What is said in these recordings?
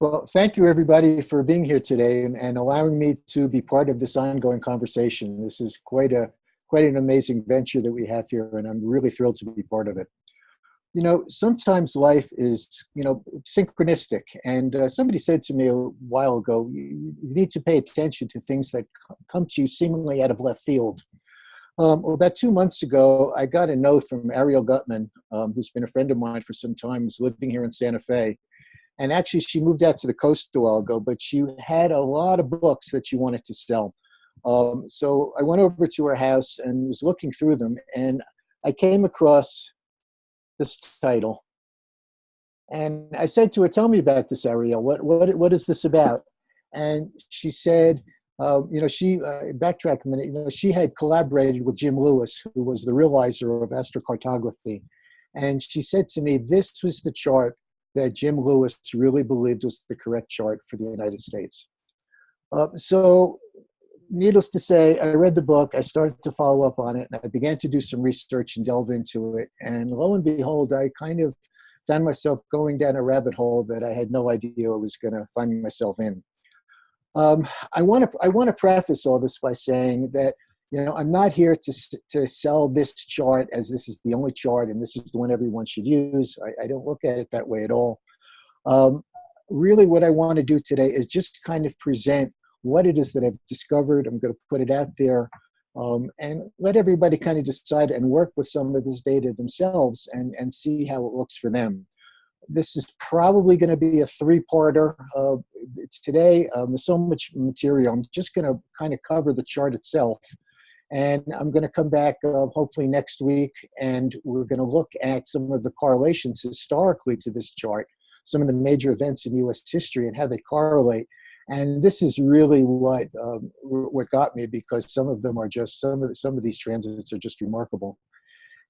Well, thank you everybody for being here today and allowing me to be part of this ongoing conversation. This is quite an amazing venture that we have here, and I'm really thrilled to be part of it. You know, sometimes life is, synchronistic. And somebody said to me a while ago, you need to pay attention to things that come to you seemingly out of left field. About 2 months ago, I got a note from Ariel Gutman, who's been a friend of mine for some time, who's living here in Santa Fe. And actually, she moved out to the coast a while ago, but she had a lot of books that she wanted to sell. So I went over to her house and was looking through them, and I came across this title. And I said to her, "Tell me about this, Ariel. What is this about?" And she said, she backtracked a minute. She had collaborated with Jim Lewis, who was the realizer of astrocartography. And she said to me, this was the chart that Jim Lewis really believed was the correct chart for the United States. So needless to say, I read the book, I started to follow up on it, and I began to do some research and delve into it. And lo and behold, I kind of found myself going down a rabbit hole that I had no idea I was going to find myself in. I want to preface all this by saying that, I'm not here to sell this chart as this is the only chart and this is the one everyone should use. I don't look at it that way at all. Really what I want to do today is just kind of present what it is that I've discovered. I'm going to put it out there and let everybody kind of decide and work with some of this data themselves and see how it looks for them. This is probably going to be a three-parter. Today, there's so much material. I'm just going to kind of cover the chart itself. And I'm going to come back hopefully next week, and we're going to look at some of the correlations historically to this chart, some of the major events in U.S. history and how they correlate. And this is really what got me, because some of them are just, some of these transits are just remarkable.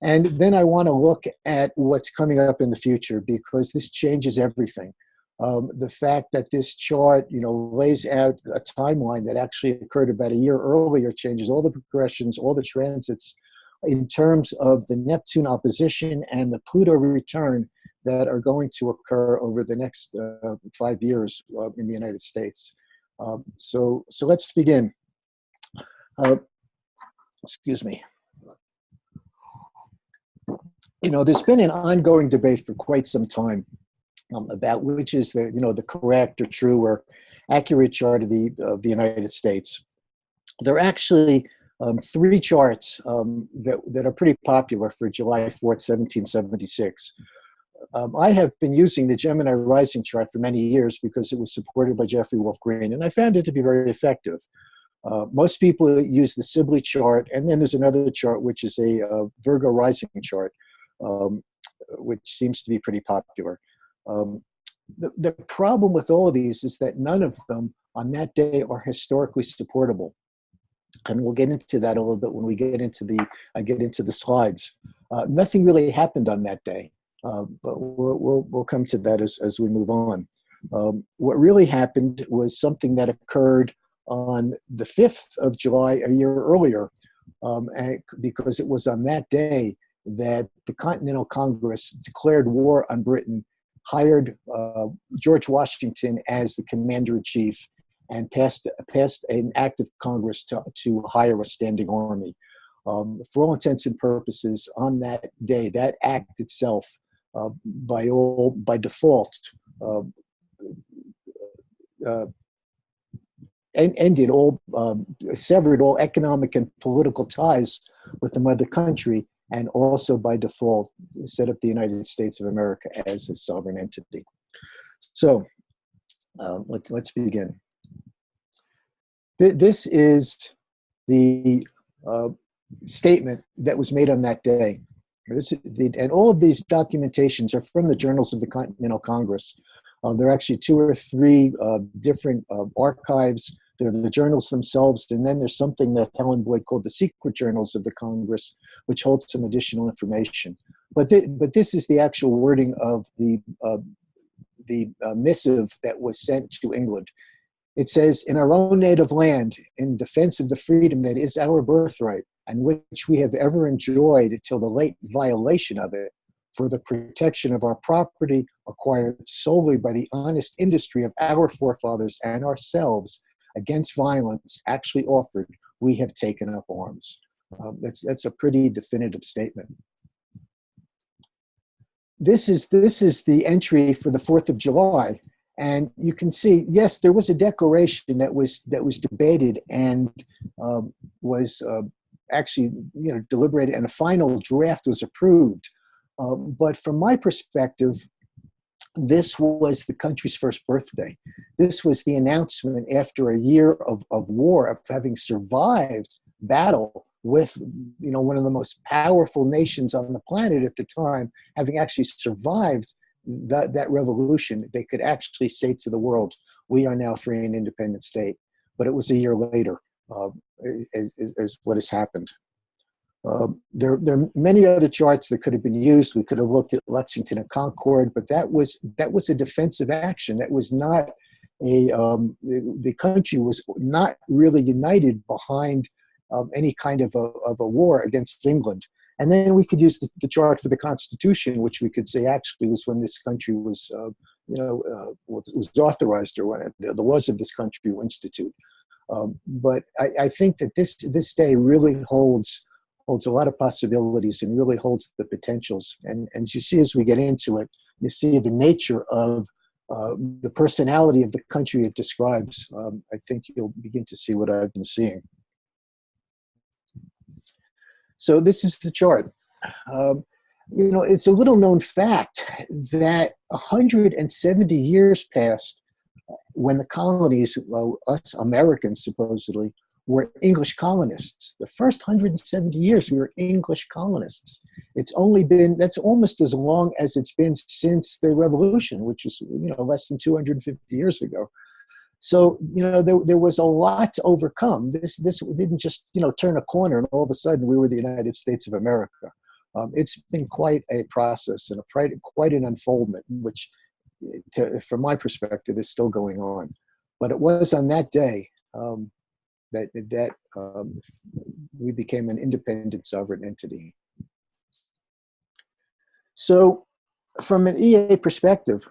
And then I want to look at what's coming up in the future, because this changes everything. The fact that this chart, lays out a timeline that actually occurred about a year earlier changes all the progressions, all the transits in terms of the Neptune opposition and the Pluto return that are going to occur over the next 5 years in the United States. So let's begin. Excuse me. There's been an ongoing debate for quite some time about which is the correct or true or accurate chart of the United States. There are actually three charts that are pretty popular for July 4th, 1776. I have been using the Gemini Rising chart for many years because it was supported by Jeffrey Wolf Green, and I found it to be very effective. Most people use the Sibley chart, and then there's another chart which is a Virgo Rising chart, which seems to be pretty popular. The problem with all of these is that none of them on that day are historically supportable. And we'll get into that a little bit when we get into the slides. Nothing really happened on that day, but we'll come to that as we move on. What really happened was something that occurred on the 5th of July, a year earlier, because it was on that day that the Continental Congress declared war on Britain, hired George Washington as the commander-in-chief, and passed an act of Congress to hire a standing army. For all intents and purposes, on that day, that act itself, by default, severed all economic and political ties with the mother country, and also by default set up the United States of America as a sovereign entity. So let's begin. This is the statement that was made on that day. And all of these documentations are from the journals of the Continental Congress. There are actually 2 or 3 different archives. There are the journals themselves, and then there's something that Helen Boyd called the secret journals of the Congress, which holds some additional information. But this is the actual wording of the missive that was sent to England. It says, "In our own native land, in defense of the freedom that is our birthright, and which we have ever enjoyed till the late violation of it, for the protection of our property acquired solely by the honest industry of our forefathers and ourselves against violence actually offered, we have taken up arms. That's a pretty definitive statement. This is the entry for the 4th of July. And you can see, yes, there was a declaration that was debated and was actually deliberated, and a final draft was approved. But from my perspective, this was the country's first birthday. This was the announcement after a year of war, of having survived battle with one of the most powerful nations on the planet at the time, having actually survived that revolution. They could actually say to the world, we are now free and independent state. But it was a year later, as what has happened. There are many other charts that could have been used. We could have looked at Lexington and Concord, but that was a defensive action. That was not the country was not really united behind any kind of a war against England. And then we could use the chart for the Constitution, which we could say actually was when this country was was authorized, or when the laws of this country were instituted. But I think that this day really holds a lot of possibilities and really holds the potentials. And as you see, as we get into it, you see the nature of the personality of the country it describes. I think you'll begin to see what I've been seeing. So this is the chart. It's a little known fact that 170 years passed when the colonies, us Americans supposedly, were English colonists. The first 170 years we were English colonists. That's almost as long as it's been since the Revolution, which was less than 250 years ago. So there was a lot to overcome. This didn't just turn a corner and all of a sudden we were the United States of America. It's been quite a process and quite an unfoldment, which, from my perspective, is still going on. But it was on that day that we became an independent sovereign entity. So, from an EA perspective,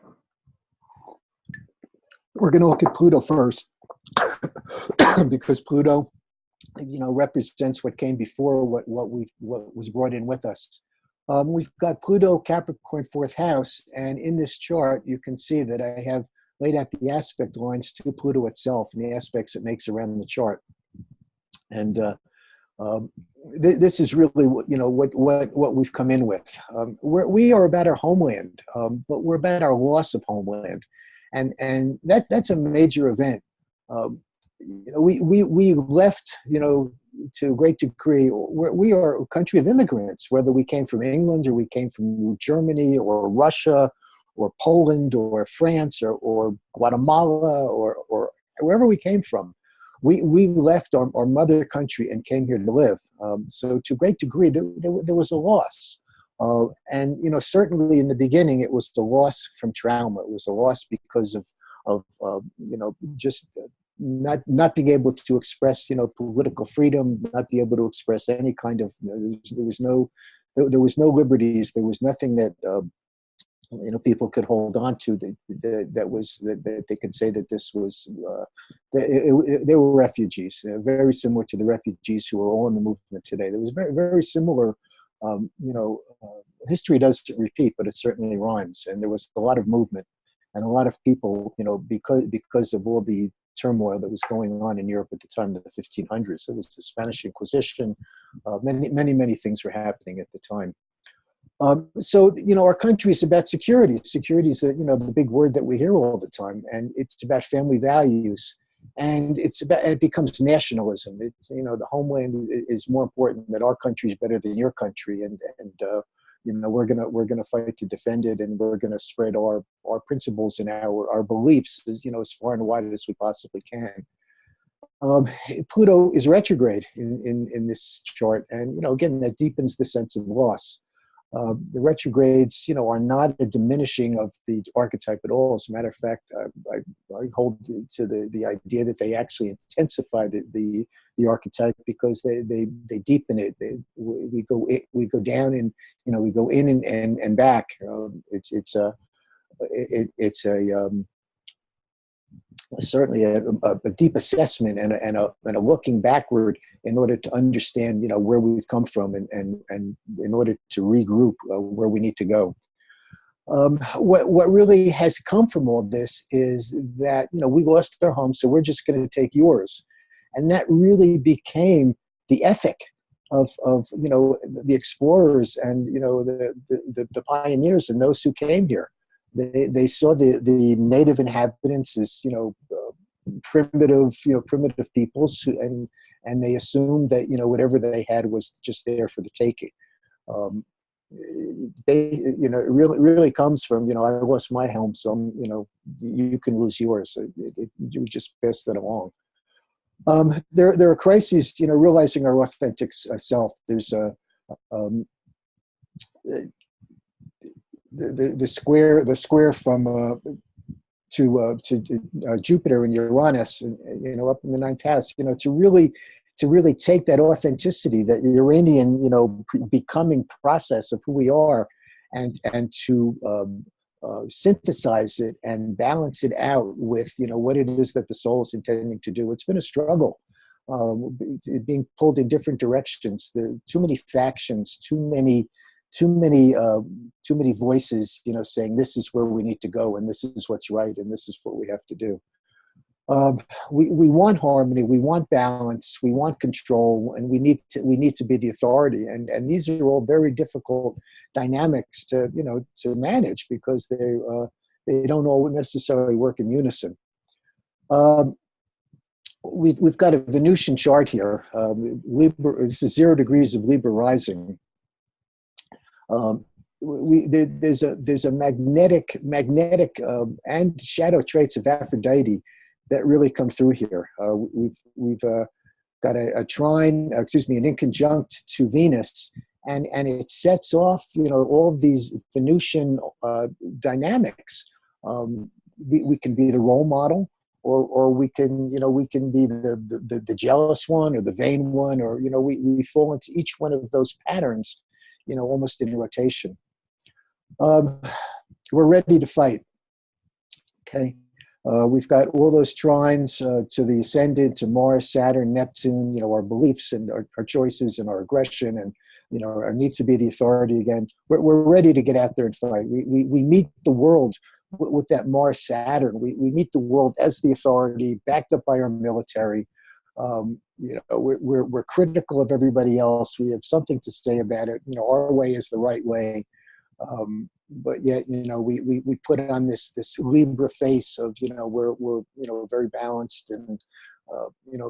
we're going to look at Pluto first, because Pluto, represents what came before, what was brought in with us. We've got Pluto, Capricorn, 4th house, and in this chart, you can see that I have laid out the aspect lines to Pluto itself and the aspects it makes around the chart. And this is really what we've come in with. We are about our homeland, but we're about our loss of homeland. And that's a major event. We left, to a great degree. We are a country of immigrants, whether we came from England or we came from Germany or Russia or Poland or France or Guatemala or wherever we came from. We left our mother country and came here to live. So to a great degree, there was a loss. And certainly in the beginning, it was the loss from trauma. It was a loss because of just not being able to express political freedom, not be able to express any kind of there was no liberties. There was nothing that people could hold on to that they could say that this was they were refugees, very similar to the refugees who are all in the movement today. There was very, very similar. History doesn't repeat, but it certainly rhymes. And there was a lot of movement and a lot of people, because of all the turmoil that was going on in Europe at the time of the 1500s. There was the Spanish Inquisition. Many things were happening at the time. So our country is about security. Security is the big word that we hear all the time, and it's about family values. And it becomes nationalism. It's, the homeland is more important, that our country is better than your country, and we're gonna fight to defend it, and we're gonna spread our principles and our beliefs as far and wide as we possibly can. Pluto is retrograde in this chart, and again, that deepens the sense of loss. The retrogrades, are not a diminishing of the archetype at all. As a matter of fact, I hold to the idea that they actually intensify the archetype, because they deepen it. We go down, and we go in and back. It's certainly a deep assessment and a looking backward in order to understand where we've come from, and in order to regroup where we need to go. What really has come from all this is that we lost our home, so we're just going to take yours, and that really became the ethic of the explorers and the pioneers and those who came here. They saw the native inhabitants as primitive peoples, and they assumed that whatever they had was just there for the taking. It really comes from I lost my home, so you can lose yours. You just pass that along. There are crises, realizing our authentic self. There's the square from to Jupiter and Uranus, up in the ninth house. To really take that authenticity, that Uranian, becoming process of who we are, and to synthesize it and balance it out with what it is that the soul is intending to do. It's been a struggle, being pulled in different directions. There are too many factions, too many voices, saying this is where we need to go, and this is what's right, and this is what we have to do. We want harmony, we want balance, we want control, and we need to be the authority. And these are all very difficult dynamics to manage, because they don't all necessarily work in unison. We've got a Venusian chart here. Libra, this is 0 degrees of Libra rising. There's a magnetic and shadow traits of Aphrodite that really come through here. We've got a trine, an inconjunct to Venus, and it sets off all of these Venusian dynamics. We can be the role model, or we can be the jealous one, or the vain one, or we fall into each one of those patterns, almost in rotation. We're ready to fight. Okay. We've got all those trines to the ascendant, to Mars, Saturn, Neptune, our beliefs and our choices and our aggression, and our need to be the authority again. We're ready to get out there and fight. We meet the world with that Mars, Saturn. We meet the world as the authority, backed up by our military. We're critical of everybody else. We have something to say about it. Our way is the right way. But yet, we put on this Libra face of, we're very balanced and,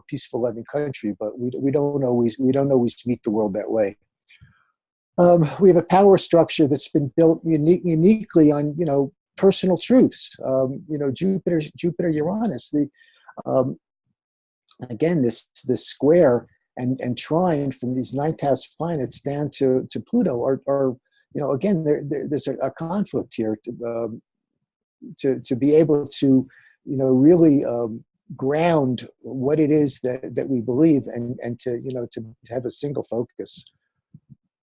peaceful, loving country, but we don't always meet the world that way. We have a power structure that's been built uniquely on, personal truths. Jupiter, Uranus, again, this square and trine from these ninth house planets down to Pluto are again, there's a conflict here to be able to, really ground what it is that we believe, and to have a single focus.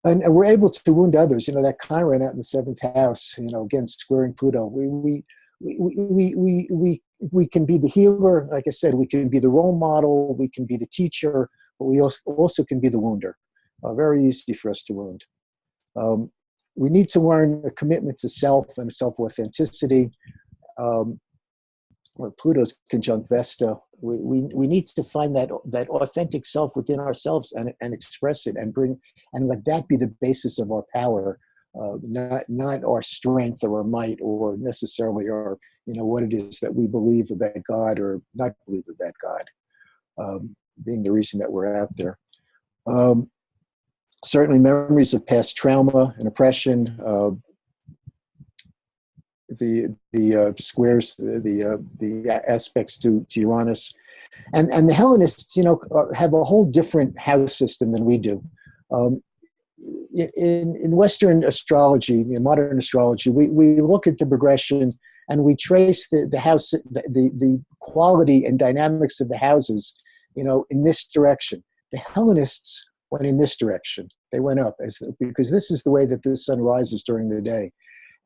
And we're able to wound others. That Chiron out in the seventh house, again, squaring Pluto. We can be the healer. Like I said, we can be the role model. We can be the teacher, but we also can be the wounder. Very easy for us to wound. We need to learn a commitment to self and self-authenticity. Pluto's conjunct Vesta. We need to find that authentic self within ourselves and express it and let that be the basis of our power, not our strength or our might, or necessarily our what it is that we believe about God or not believe about God, being the reason that we're out there. Certainly memories of past trauma and oppression, the squares, the aspects to Uranus, and the Hellenists, have a whole different house system than we do. in Western astrology, in modern astrology, we look at the progression and we trace the house, the quality and dynamics of the houses, in this direction. The Hellenists went in this direction. They went up because this is the way that the sun rises during the day.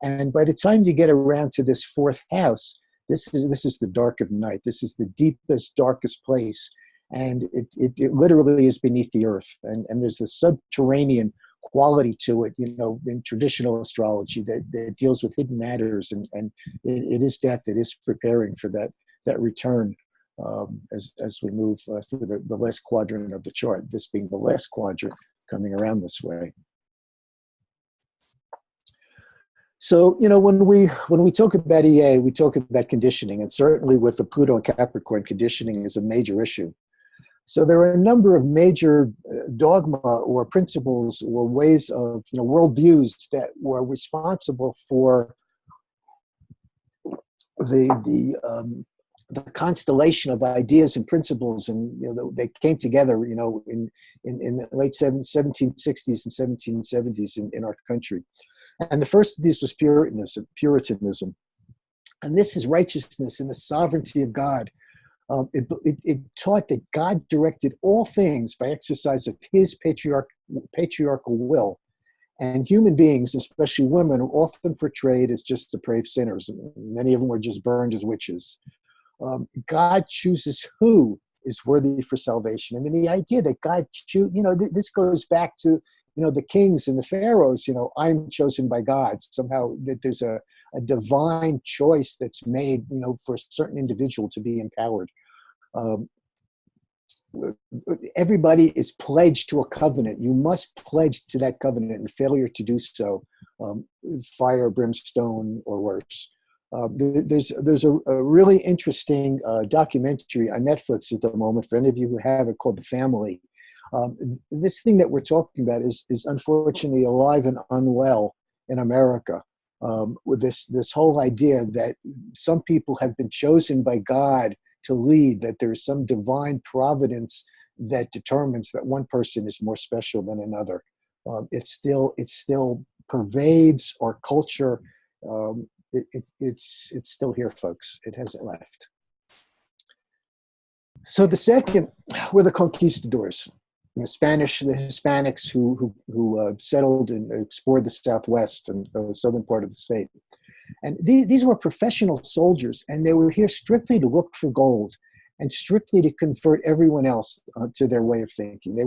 And by the time you get around to this fourth house, this is the dark of night. This is the deepest, darkest place. And it literally is beneath the earth. And there's a subterranean quality to it, in traditional astrology that deals with hidden matters. And it is death. It is preparing for that return as we move through the last quadrant of the chart, this being the last quadrant coming around this way. So, when we talk about EA, we talk about conditioning, and certainly with the Pluto and Capricorn, conditioning is a major issue. So there are a number of major dogma or principles or ways of, worldviews that were responsible for the constellation of ideas and principles, and they came together, in the late 1760s and 1770s in our country. And the first of these was Puritanism. And this is righteousness and the sovereignty of God. It taught that God directed all things by exercise of his patriarchal will. And human beings, especially women, are often portrayed as just depraved sinners. Many of them were just burned as witches. God chooses who is worthy for salvation. I mean, the idea that God this goes back to, the kings and the pharaohs, I'm chosen by God. Somehow that there's a divine choice that's made, for a certain individual to be empowered. Everybody is pledged to a covenant. You must pledge to that covenant, and failure to do so, fire, brimstone, or worse. There's a really interesting documentary on Netflix at the moment, for any of you who have it, called The Family. This thing that we're talking about is unfortunately alive and unwell in America. With this whole idea that some people have been chosen by God to lead, that there's some divine providence that determines that one person is more special than another. It still pervades our culture. It's still here, folks. It hasn't left. So the second were the Conquistadors, the Hispanics who settled and explored the Southwest and the southern part of the state. And these were professional soldiers, and they were here strictly to look for gold and strictly to convert everyone else to their way of thinking. They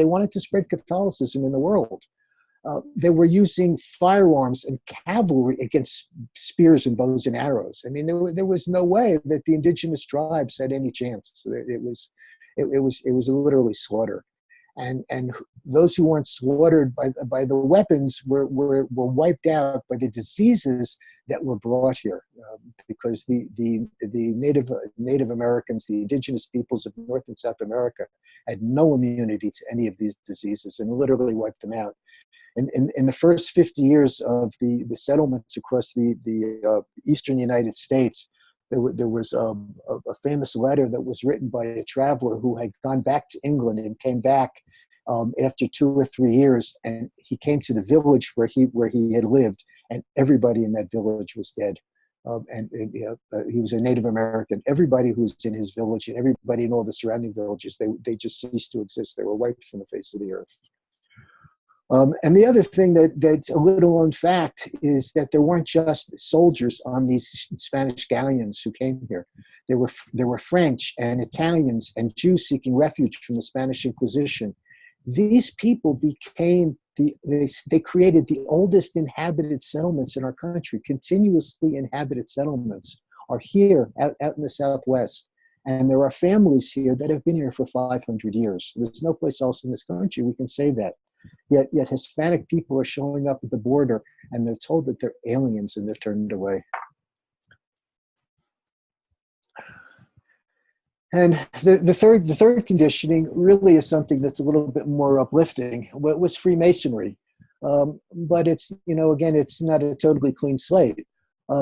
wanted to spread Catholicism in the world. They were using firearms and cavalry against spears and bows and arrows. I mean, there was no way that the indigenous tribes had any chance. It was literally slaughter. And those who weren't slaughtered by the weapons were wiped out by the diseases that were brought here, because the Native Americans, the indigenous peoples of North and South America, had no immunity to any of these diseases and literally wiped them out. In the first 50 years of the settlements across the eastern United States, there was a famous letter that was written by a traveler who had gone back to England and came back after 2 or 3 years, and he came to the village where he had lived, and everybody in that village was dead. He was a Native American. Everybody who was in his village and everybody in all the surrounding villages, they just ceased to exist. They were wiped from the face of the earth. And the other thing that's a little known fact is that there weren't just soldiers on these Spanish galleons who came here. There were French and Italians and Jews seeking refuge from the Spanish Inquisition. These people became they created the oldest inhabited settlements in our country. Continuously inhabited settlements are here out in the Southwest. And there are families here that have been here for 500 years. There's no place else in this country we can say that. Yet Hispanic people are showing up at the border, and they're told that they're aliens, and they're turned away. And the third conditioning really is something that's a little bit more uplifting. What was Freemasonry? But it's, again, it's not a totally clean slate.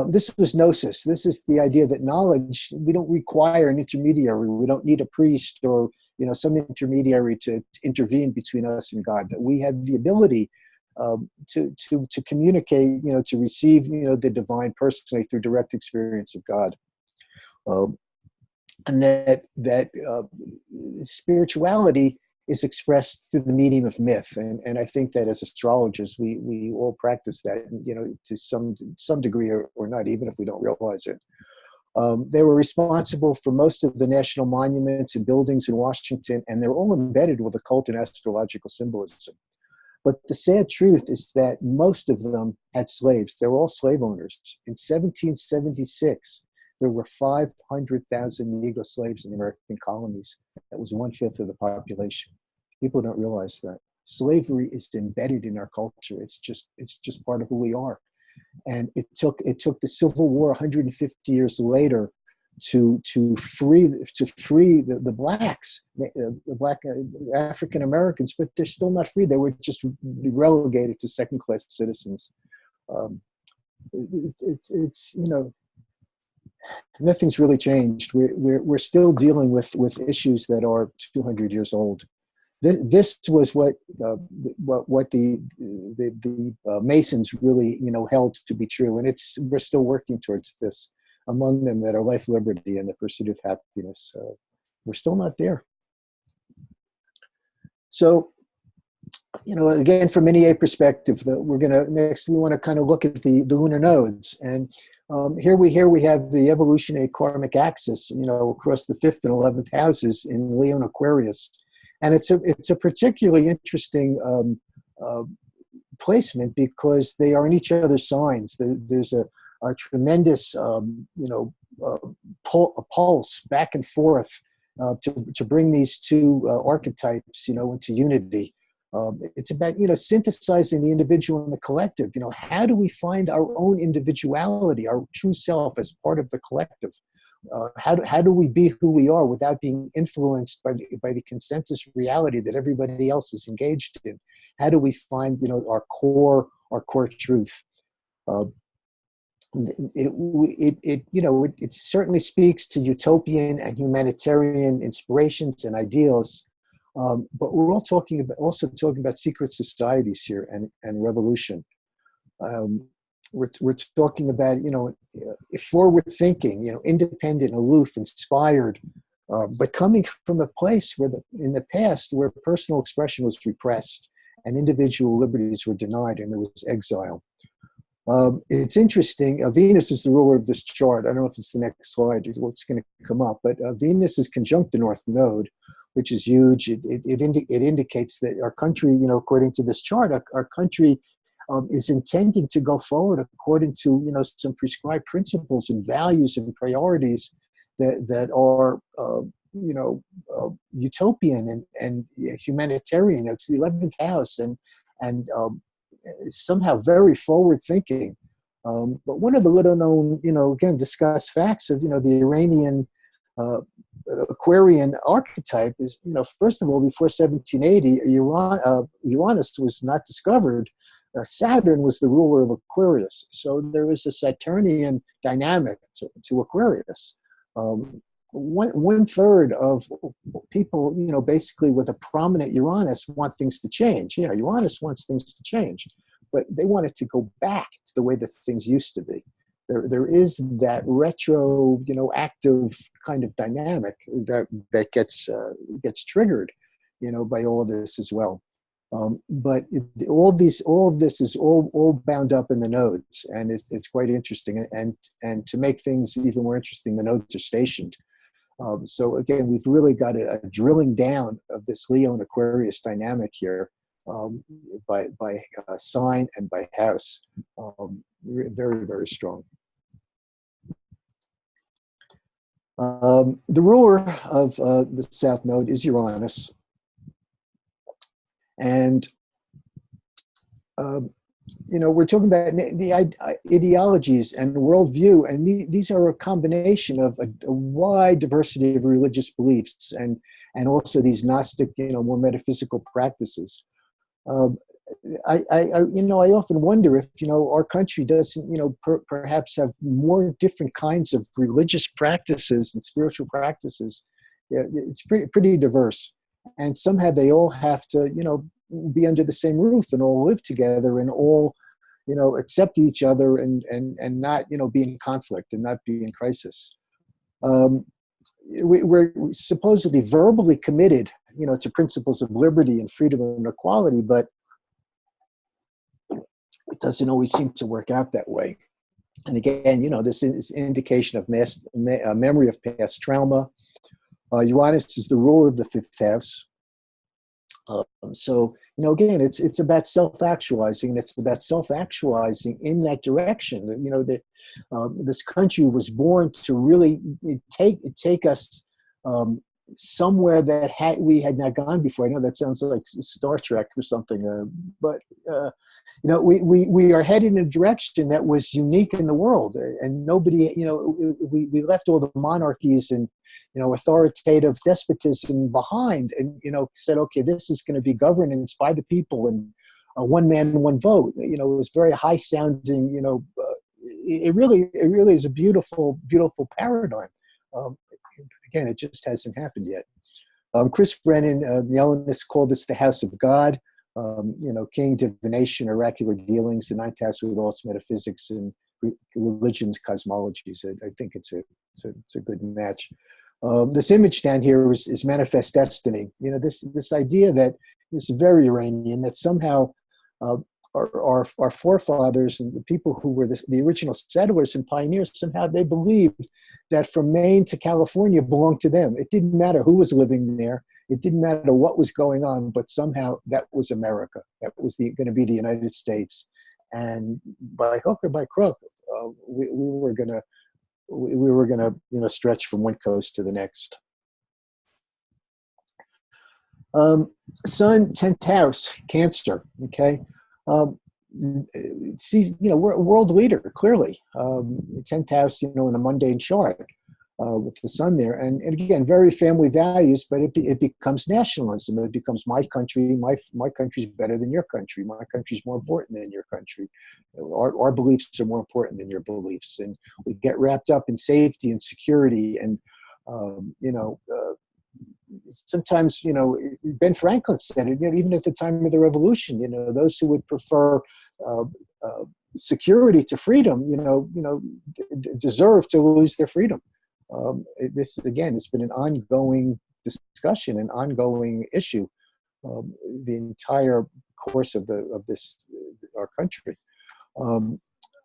This was gnosis. This is the idea that knowledge, we don't require an intermediary. We don't need a priest or some intermediary to intervene between us and God, that we have the ability to communicate, to receive, the divine personally through direct experience of God. And that spirituality is expressed through the medium of myth. And I think that as astrologers, we all practice that, to some degree or not, even if we don't realize it. They were responsible for most of the national monuments and buildings in Washington, and they're all embedded with occult and astrological symbolism. But the sad truth is that most of them had slaves. They were all slave owners. In 1776, there were 500,000 Negro slaves in the American colonies. That was 1/5 of the population. People don't realize that. Slavery is embedded in our culture. It's just part of who we are. And it took the Civil War 150 years later to free the blacks, the black African Americans, but they're still not free. They were just relegated to second-class citizens. It's nothing's really changed. We're still dealing with issues that are 200 years old. This was what the Masons really held to be true, and we're still working towards this. Among them that are life, liberty, and the pursuit of happiness. We're still not there. So, again, from an EA perspective, we want to kind of look at the lunar nodes, and here we have the evolutionary karmic axis, across the 5th and 11th houses in Leo and Aquarius, and it's a particularly interesting placement because they are in each other's signs. There's a tremendous, pulse back and forth to bring these two archetypes, into unity. It's about, synthesizing the individual and the collective. How do we find our own individuality, our true self as part of the collective? How do we be who we are without being influenced by the consensus reality that everybody else is engaged in? How do we find, our core truth? It certainly speaks to utopian and humanitarian inspirations and ideals, but we're also talking about secret societies here and revolution. We're talking about forward thinking, independent, aloof, inspired, but coming from a place in the past where personal expression was repressed and individual liberties were denied, and there was exile. It's interesting. Venus is the ruler of this chart. I don't know if it's the next slide or what's going to come up, but Venus is conjunct the North Node, which is huge. It indicates that our country, according to this chart, our country is intending to go forward according to some prescribed principles and values and priorities that are utopian and humanitarian. It's the 11th house and somehow very forward thinking. But one of the little known, again, discussed facts of, the Iranian Aquarian archetype is, first of all, before 1780, Uranus was not discovered. Saturn was the ruler of Aquarius. So there was a Saturnian dynamic to Aquarius. 1/3 of people, basically with a prominent Uranus want things to change. Yeah, Uranus wants things to change, but they want it to go back to the way that things used to be. There is that retro, active kind of dynamic that gets triggered, by all of this as well. But all of this is all bound up in the nodes, and it's quite interesting. And to make things even more interesting, the nodes are stationed. So again, we've really got a drilling down of this Leo and Aquarius dynamic here, by sign and by house. Very, very strong. The ruler of the South Node is Uranus. And, we're talking about the ideologies and the worldview, and these are a combination of a wide diversity of religious beliefs and also these Gnostic, more metaphysical practices. I often wonder if, our country doesn't, perhaps have more different kinds of religious practices and spiritual practices Yeah, it's pretty diverse, and somehow they all have to, be under the same roof and all live together and all, accept each other and not, be in conflict and not be in crisis. Um, we're supposedly verbally committed, to principles of liberty and freedom and equality, but it doesn't always seem to work out that way. And again, this is indication of memory of past trauma. Uranus is the ruler of the fifth house. So, again, it's about self-actualizing. It's about self-actualizing in that direction. That this country was born to really take us somewhere that we had not gone before. I know that sounds like Star Trek or something, but we are headed in a direction that was unique in the world, and nobody, we left all the monarchies and authoritative despotism behind, and said, okay, this is going to be governance by the people and one man, one vote. It was very high sounding. It really is a beautiful paradigm. Again, it just hasn't happened yet. Chris Brennan, the Ellenists called this the house of God. King, divination, oracular dealings, the ninth house with all its metaphysics and religions, cosmologies. I think it's a good match. This image down here is manifest destiny. This idea that is very Iranian, that somehow our forefathers and the people who were the original settlers and pioneers, somehow they believed that from Maine to California belonged to them. It didn't matter who was living there. It didn't matter what was going on, but somehow that was America. That was going to be the United States. And by hook or by crook, we were going to stretch from one coast to the next. Sun, 10th house, Cancer. Okay. We're a world leader, clearly. 10th house, in a mundane chart. With the sun there, and again, very family values, but it becomes nationalism. It becomes my country. My country's better than your country. My country's more important than your country. Our beliefs are more important than your beliefs, and we get wrapped up in safety and security. And sometimes, Ben Franklin said it. Even at the time of the Revolution, those who would prefer security to freedom, deserve to lose their freedom. This again, it's been an ongoing discussion, an ongoing issue, the entire course of our country.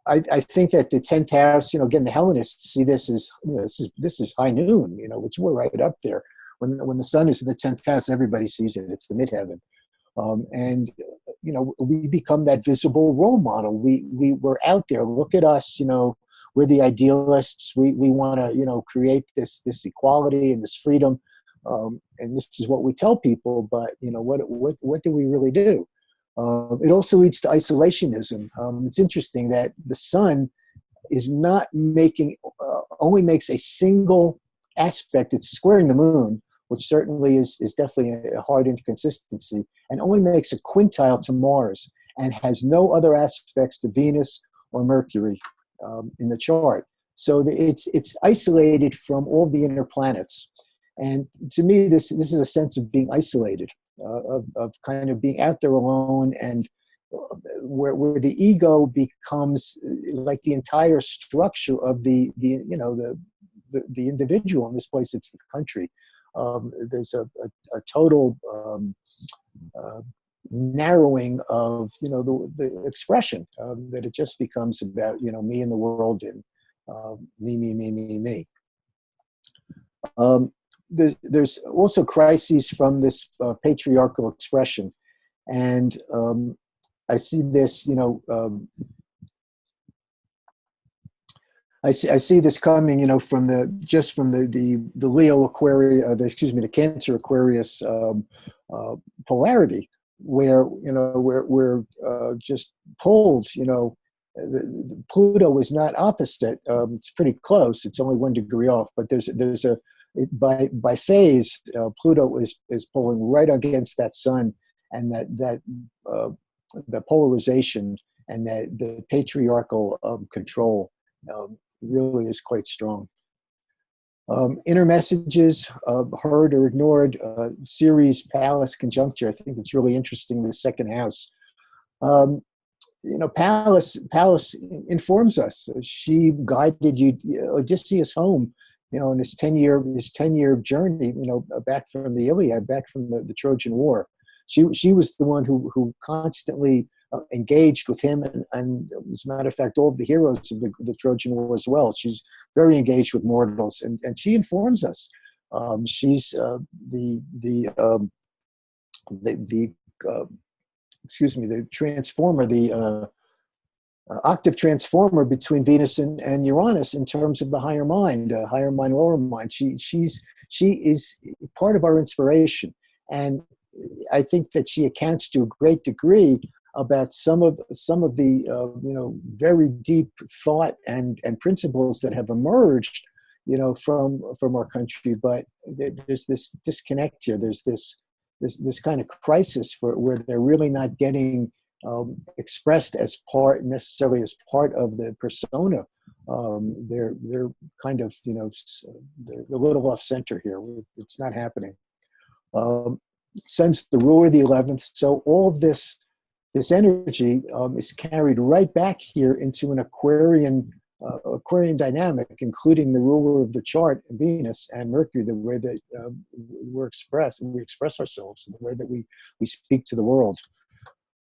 I think that the 10th house, again, the Hellenists see this as this is high noon. We're right up there. When the sun is in the 10th house, everybody sees it. It's the midheaven, and we become that visible role model. We're out there. Look at us. We're the idealists. We want to, create this equality and this freedom, and this is what we tell people. But what do we really do? It also leads to isolationism. It's interesting that the sun is not only makes a single aspect. It's squaring the moon, which certainly is definitely a hard inconsistency, and only makes a quintile to Mars, and has no other aspects to Venus or Mercury. In the chart. So it's isolated from all the inner planets. And to me, this is a sense of being isolated, of kind of being out there alone, and where the ego becomes like the entire structure of the individual. In this place, it's the country. There's a total narrowing of the expression, that it just becomes about me and the world, and me. There's also crises from this patriarchal expression, and I see this I see this coming, from the Leo Aquarius, the Cancer Aquarius polarity, where we're just told, Pluto is not opposite. It's pretty close. It's only 1 degree off, but by phase, Pluto is pulling right against that sun, and that polarization and that the patriarchal control really is quite strong. Inner messages, heard or ignored, Ceres, Pallas conjuncture. I think it's really interesting, the second house. Um, Pallas informs us. She guided Odysseus home, in his 10-year journey, back from the Iliad, back from the Trojan War. She was the one who constantly engaged with him, and as a matter of fact, all of the heroes of the Trojan War as well. She's very engaged with mortals, and she informs us. She's the transformer, the octave transformer between Venus and Uranus in terms of the higher mind, lower mind. She is part of our inspiration, and I think that she accounts to a great degree about some of the very deep thought and principles that have emerged from our country. But there's this disconnect here. There's this kind of crisis where they're really not getting expressed necessarily as part of the persona. They're kind of they're a little off center here. It's not happening. Sun's the ruler of the 11th, so all of this energy is carried right back here into an Aquarian dynamic, including the ruler of the chart, Venus, and Mercury, the way that we express ourselves, and the way that we speak to the world.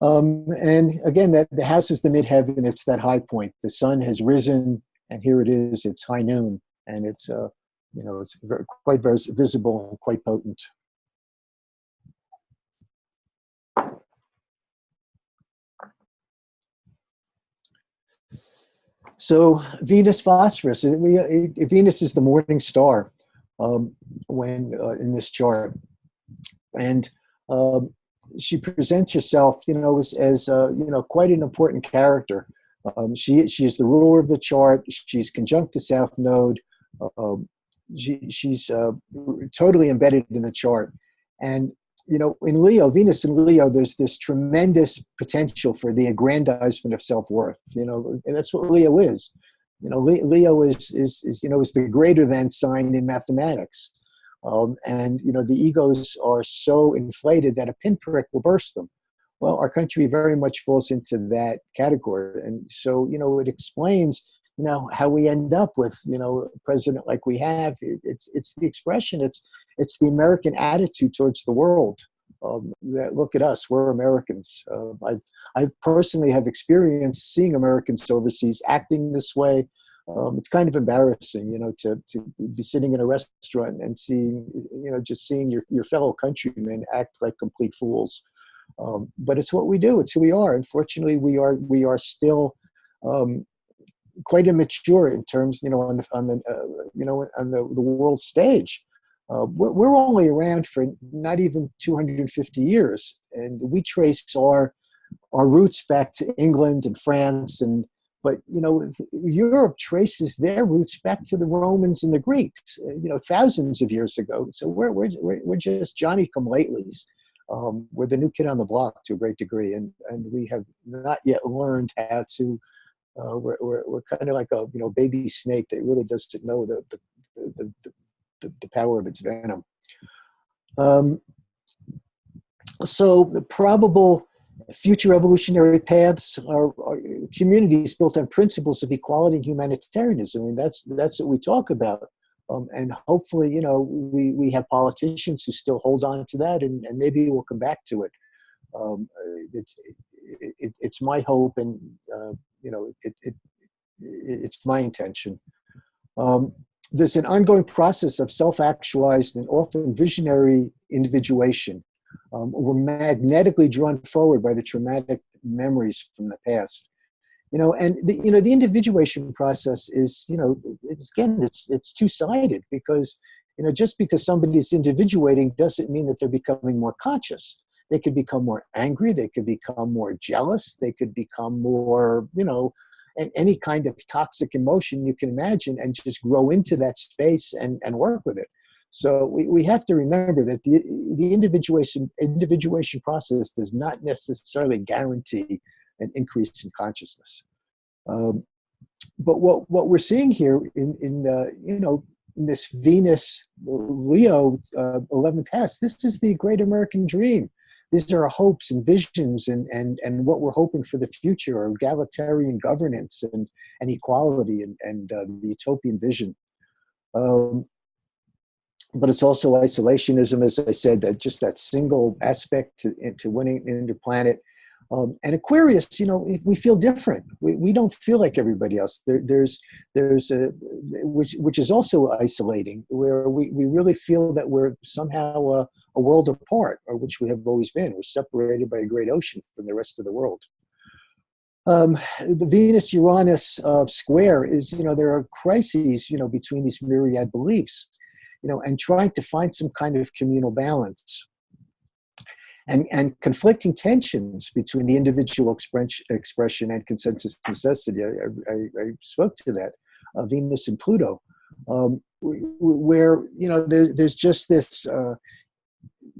And again, that the house is the midheaven. It's that high point. The sun has risen, and here it is. It's high noon, and it's it's quite very visible and quite potent. So Venus Phosphorus. Venus is the morning star when in this chart, and she presents herself, as quite an important character. She is the ruler of the chart. She's conjunct the South Node. She's totally embedded in the chart, and in Leo, Venus in Leo, there's this tremendous potential for the aggrandizement of self-worth. And that's what Leo is. Leo is the greater than sign in mathematics. And the egos are so inflated that a pinprick will burst them. Well, our country very much falls into that category, and so it explains how we end up with a president like we have. It's the expression. It's the American attitude towards the world. That look at us, we're Americans. I've personally have experienced seeing Americans overseas acting this way. It's kind of embarrassing, to be sitting in a restaurant and seeing, just seeing your fellow countrymen act like complete fools. But it's what we do. It's who we are. Unfortunately, we are still quite immature in terms, on the world stage. We're only around for not even 250 years, and we trace our roots back to England and France, but Europe traces their roots back to the Romans and the Greeks, thousands of years ago. So we're just Johnny-come-latelys. We're the new kid on the block to a great degree, and we have not yet learned how to. We're kind of like a baby snake that really doesn't know the power of its venom. So the probable future evolutionary paths are communities built on principles of equality and humanitarianism. I mean, that's what we talk about. And hopefully, we have politicians who still hold on to that, and maybe we'll come back to it. It's my hope, and it's my intention. There's an ongoing process of self-actualized and often visionary individuation. We're magnetically drawn forward by the traumatic memories from the past. And the individuation process is, it's two-sided, because, just because somebody's individuating doesn't mean that they're becoming more conscious. They could become more angry. They could become more jealous. They could become more, and any kind of toxic emotion you can imagine, and just grow into that space and work with it. So we have to remember that the individuation process does not necessarily guarantee an increase in consciousness. But what we're seeing here in this Venus Leo 11th house, this is the great American dream. These are our hopes and visions and what we're hoping for the future, or egalitarian governance and equality and the utopian vision. But it's also isolationism, as I said, that just that single aspect to winning into planet. And Aquarius, we feel different. We don't feel like everybody else. There's which is also isolating, where we really feel that we're somehow a world apart, or which we have always been. We're separated by a great ocean from the rest of the world. The Venus-Uranus square is, there are crises, between these myriad beliefs, and trying to find some kind of communal balance. And conflicting tensions between the individual expression and consensus necessity. I spoke to that, Venus and Pluto, where there's just this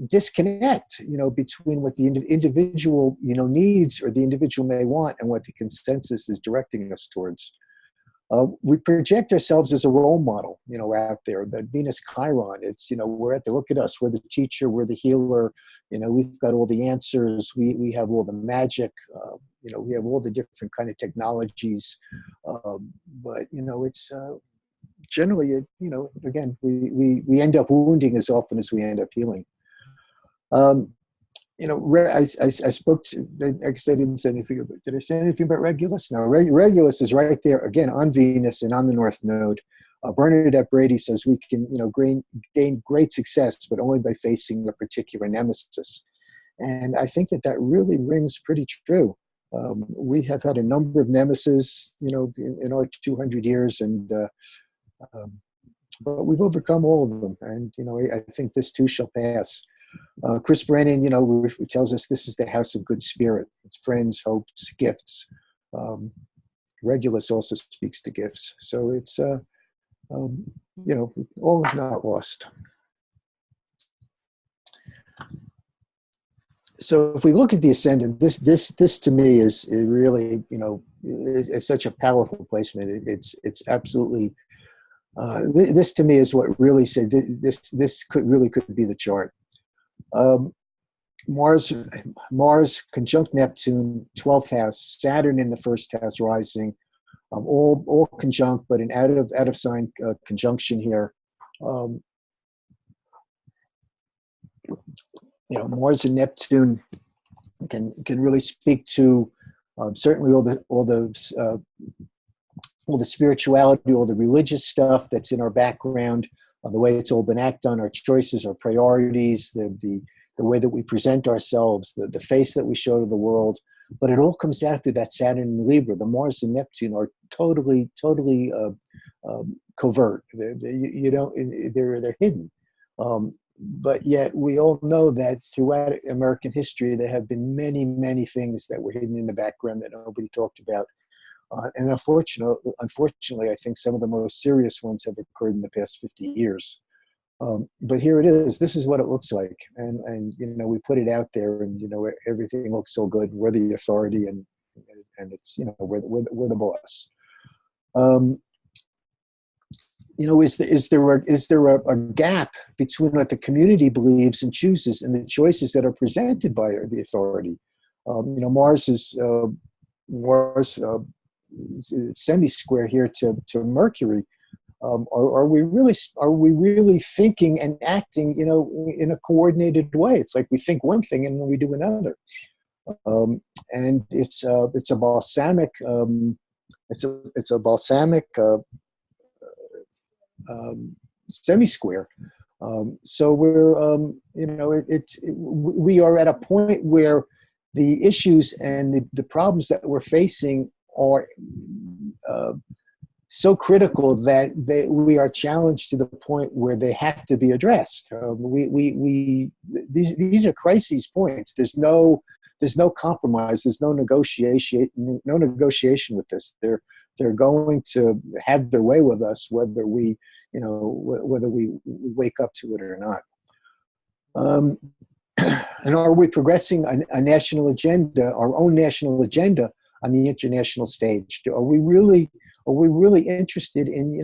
disconnect, between what the individual needs or the individual may want and what the consensus is directing us towards. We project ourselves as a role model, out there. That Venus Chiron, it's, we're at the, look at us, we're the teacher, we're the healer, we've got all the answers, we have all the magic, we have all the different kind of technologies. But, it's generally, again, we end up wounding as often as we end up healing. I spoke to, I said, I didn't say anything about, did I say anything about Regulus? No, Regulus is right there, again, on Venus and on the North Node. Bernadette Brady says we can, gain great success, but only by facing a particular nemesis. And I think that really rings pretty true. We have had a number of nemesis, in our 200 years, and but we've overcome all of them. And, I think this too shall pass. Chris Brennan, tells us this is the house of good spirit. It's friends, hopes, gifts. Regulus also speaks to gifts. So it's, all is not lost. So if we look at the ascendant, this to me is really, it's such a powerful placement. It's absolutely, this to me is what really said, this could be the chart. Mars conjunct Neptune, 12th house, Saturn in the first house rising, all conjunct, but an out of sign conjunction here. Mars and Neptune can really speak to certainly all the spirituality, all the religious stuff that's in our background. The way it's all been acted on, our choices, our priorities, the way that we present ourselves, the face that we show to the world. But it all comes out through that Saturn and Libra. The Mars and Neptune are totally covert. They're hidden. But yet we all know that throughout American history, there have been many, many things that were hidden in the background that nobody talked about. And unfortunately, I think some of the most serious ones have occurred in the past 50 years. But here it is. This is what it looks like. And we put it out there, and, everything looks so good. We're the authority, and it's, we're the boss. Is there a gap between what the community believes and chooses and the choices that are presented by the authority? Mars is semi-square here to Mercury. Are we really thinking and acting, in a coordinated way? It's like we think one thing and then we do another. And it's a balsamic semi-square. So we're we are at a point where the issues and the problems that we're facing are so critical that we are challenged to the point where they have to be addressed. These are crisis points. There's no compromise. There's no negotiation with this. They're going to have their way with us, whether we wake up to it or not. And are we progressing a national agenda, our own national agenda, on the international stage? Are we really are we really interested in,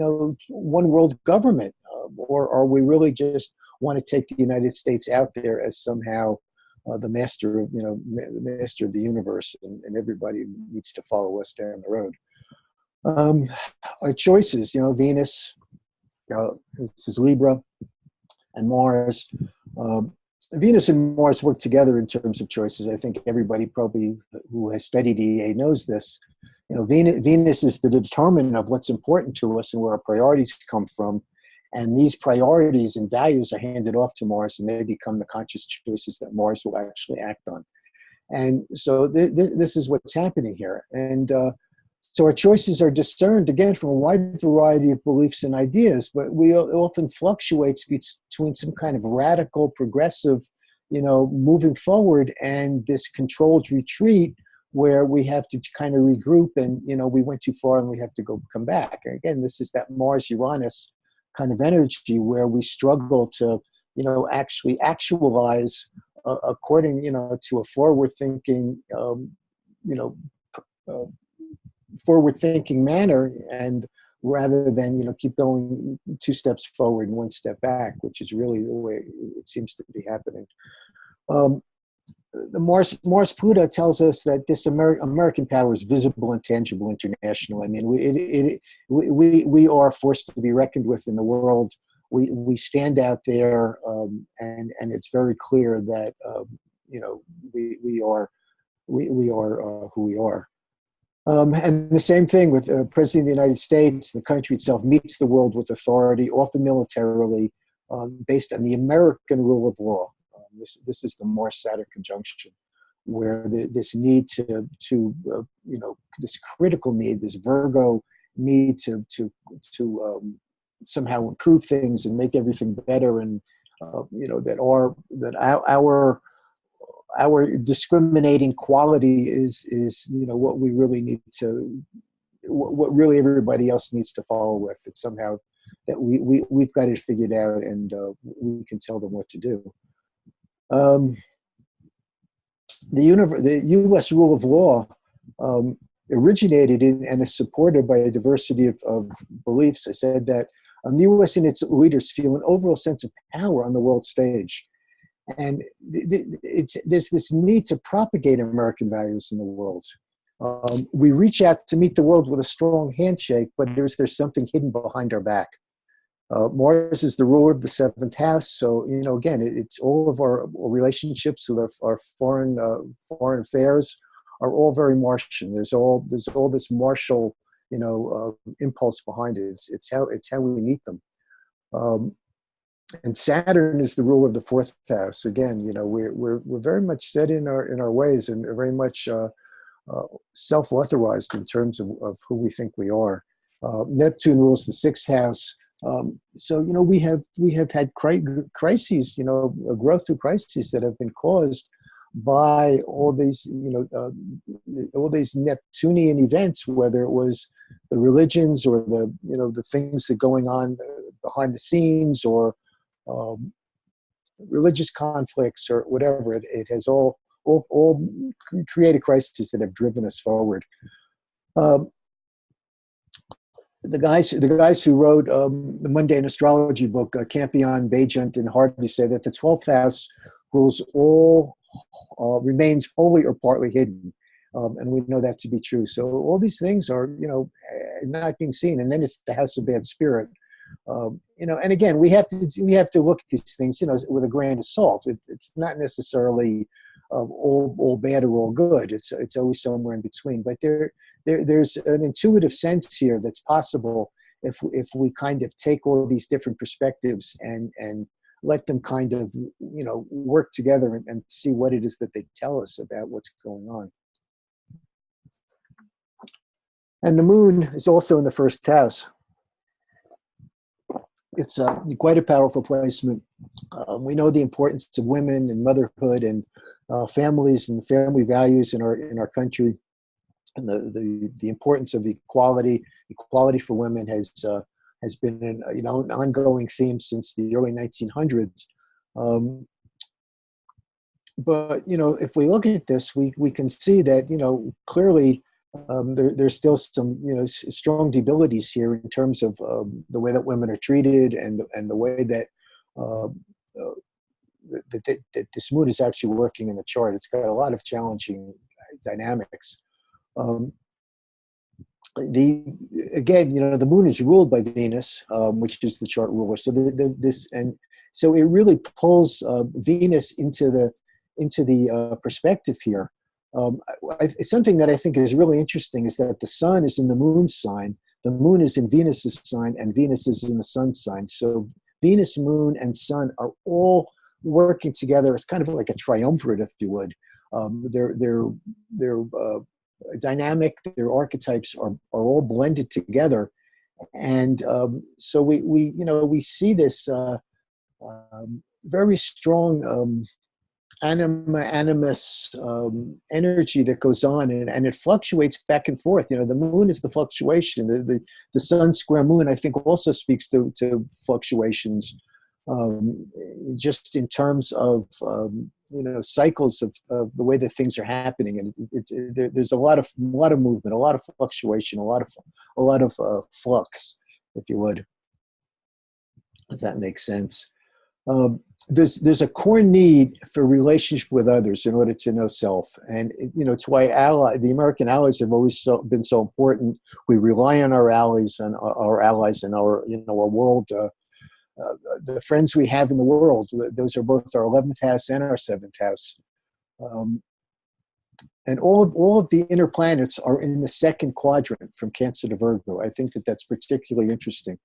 one world government? Or are we really just want to take the United States out there as somehow the master of, the master of the universe, and everybody needs to follow us down the road? Our choices, Venus, this is Libra, and Mars. Venus and Mars work together in terms of choices. I think everybody probably who has studied EA knows this. Venus is the determinant of what's important to us and where our priorities come from. And these priorities and values are handed off to Mars, and they become the conscious choices that Mars will actually act on. And so this is what's happening here. And so our choices are discerned, again, from a wide variety of beliefs and ideas, but we often fluctuates between some kind of radical, progressive, moving forward, and this controlled retreat where we have to kind of regroup and, we went too far and we have to come back. And again, this is that Mars-Uranus kind of energy where we struggle to, actually actualize according, to a forward-thinking, forward-thinking manner, and rather than keep going 2 steps forward and 1 step back, which is really the way it seems to be happening. The Mars Pluto tells us that this American power is visible and tangible international. I mean, we are forced to be reckoned with in the world. We stand out there, and it's very clear that we are who we are. And the same thing with the President of the United States. The country itself meets the world with authority, often militarily, based on the American rule of law. This is the Mars-Saturn conjunction, where this need to this critical need, this Virgo need to somehow improve things and make everything better, and our discriminating quality is what we really need to, what really everybody else needs to follow with. It's somehow that we've got it figured out, and we can tell them what to do. The U.S. rule of law originated in and is supported by a diversity of beliefs. I said that the U.S. and its leaders feel an overall sense of power on the world stage. And there's this need to propagate American values in the world. We reach out to meet the world with a strong handshake, but there's something hidden behind our back. Mars is the ruler of the 7th house, so again, it's all of our relationships with our foreign affairs are all very Martian. There's all this martial impulse behind it. It's how we meet them. And Saturn is the ruler of the 4th house. Again, we're very much set in our ways, and very much self-authorized in terms of who we think we are. Neptune rules the 6th house. So we have had crises, a growth through crises that have been caused by all these Neptunian events, whether it was the religions or the things that are going on behind the scenes, or religious conflicts, or whatever. It has all created crises that have driven us forward. The guys who wrote the Mundane Astrology book, Campion, Bajent, and Hardy, say that the 12th house rules all remains wholly or partly hidden, and we know that to be true. So all these things are not being seen, and then it's the house of bad spirit. And again, we have to look at these things with a grain of salt. It's not necessarily all bad or all good. It's always somewhere in between. But there's an intuitive sense here that's possible if we kind of take all these different perspectives and let them kind of work together and see what it is that they tell us about what's going on. And the moon is also in the 1st house. It's quite a powerful placement. We know the importance of women and motherhood and families and family values in our country, and the importance of equality for women has been an ongoing theme since the early 1900s. But if we look at this, we can see that clearly there's still some, strong debilities here in terms of the way that women are treated, and the way that uh, uh, that this moon is actually working in the chart. It's got a lot of challenging dynamics. Um, the Again, the moon is ruled by Venus, which is the chart ruler. So so it really pulls Venus into the perspective here. It's something that I think is really interesting, is that the sun is in the moon's sign, the moon is in Venus's sign, and Venus is in the sun's sign. So Venus, moon, and sun are all working together. It's kind of like a triumvirate, if you would. They're dynamic. Their archetypes are all blended together, and so we see this very strong animus energy that goes on, and it fluctuates back and forth. The moon is the fluctuation. The sun square moon, I think, also speaks to fluctuations, just in terms of cycles of the way that things are happening. And there's a lot of movement, a lot of fluctuation, a lot of flux, if you would, if that makes sense. There's a core need for relationship with others in order to know self, and it's why the American allies have always been so important. We rely on our allies and our world. The friends we have in the world, those are both our 11th house and our 7th house. And all of the inner planets are in the second quadrant from Cancer to Virgo. I think that's particularly interesting.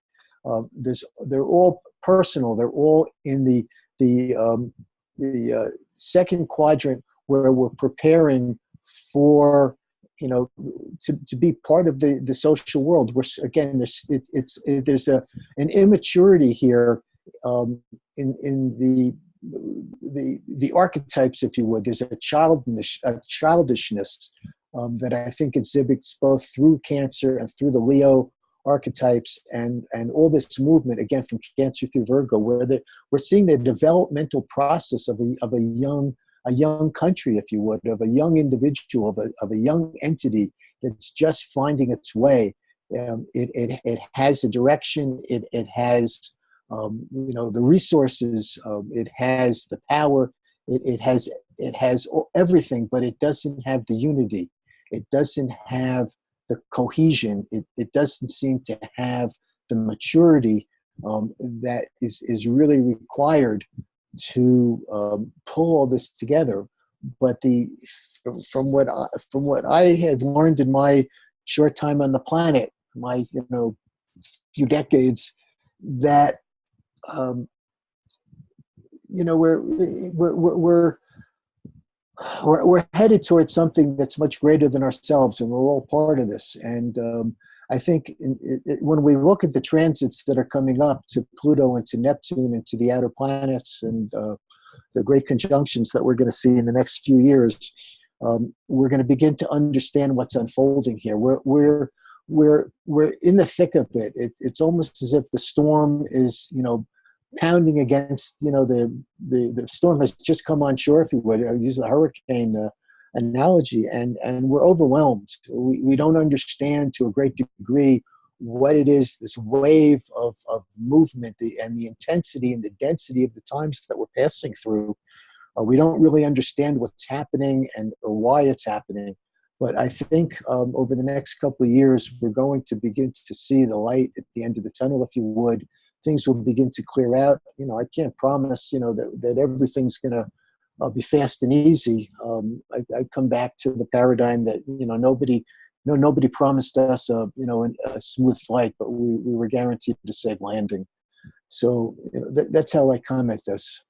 They're all personal. They're all in the second quadrant, where we're preparing for to be part of the social world. We're, again, there's an immaturity here in the archetypes, if you would. There's a childishness that I think exhibits both through Cancer and through the Leo archetypes, and all this movement, again, from Cancer through Virgo, where we're seeing the developmental process of a young country, if you would, of a young individual, of a young entity that's just finding its way. It has a direction. It has the resources. It has the power. It has everything, but it doesn't have the unity. It doesn't have the cohesion. It doesn't seem to have the maturity that is really required to pull all this together. But from what I have learned in my short time on the planet, my few decades, that we're headed towards something that's much greater than ourselves, and we're all part of this. And I think when we look at the transits that are coming up to Pluto and to Neptune and to the outer planets, and the great conjunctions that we're going to see in the next few years, we're going to begin to understand what's unfolding here. We're in the thick of it. It's almost as if the storm is pounding against, the storm has just come on shore, if you would. I use the hurricane analogy, and we're overwhelmed. We don't understand to a great degree what it is, this wave of movement, and the intensity and the density of the times that we're passing through. We don't really understand what's happening or why it's happening. But I think over the next couple of years, we're going to begin to see the light at the end of the tunnel, if you would. Things will begin to clear out. I can't promise, that everything's going to be fast and easy. I come back to the paradigm that, nobody promised us, a smooth flight, but we were guaranteed a safe landing. So that's how I comment this.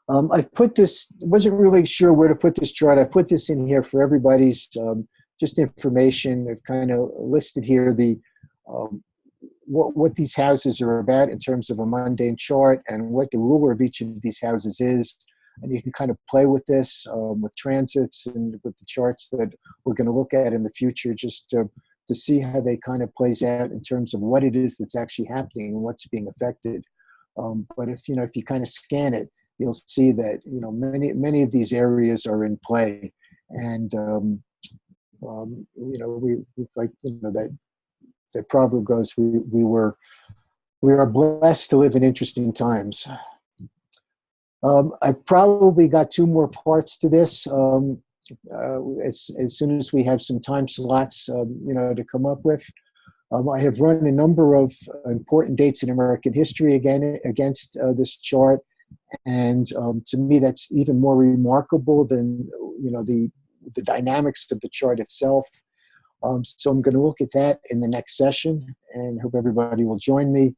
I've put this, wasn't really sure where to put this chart. I put this in here for everybody's just information. I've kind of listed here the what these houses are about in terms of a mundane chart, and what the ruler of each of these houses is. And you can kind of play with this with transits and with the charts that we're going to look at in the future, just to see how they kind of plays out in terms of what it is that's actually happening and what's being affected. But if you kind of scan it, you'll see that many of these areas are in play, and we like, that proverb goes, we are blessed to live in interesting times. I've probably got two more parts to this. As soon as we have some time slots, to come up with. I have run a number of important dates in American history against this chart, and to me, that's even more remarkable than the dynamics of the chart itself. So I'm going to look at that in the next session, and hope everybody will join me.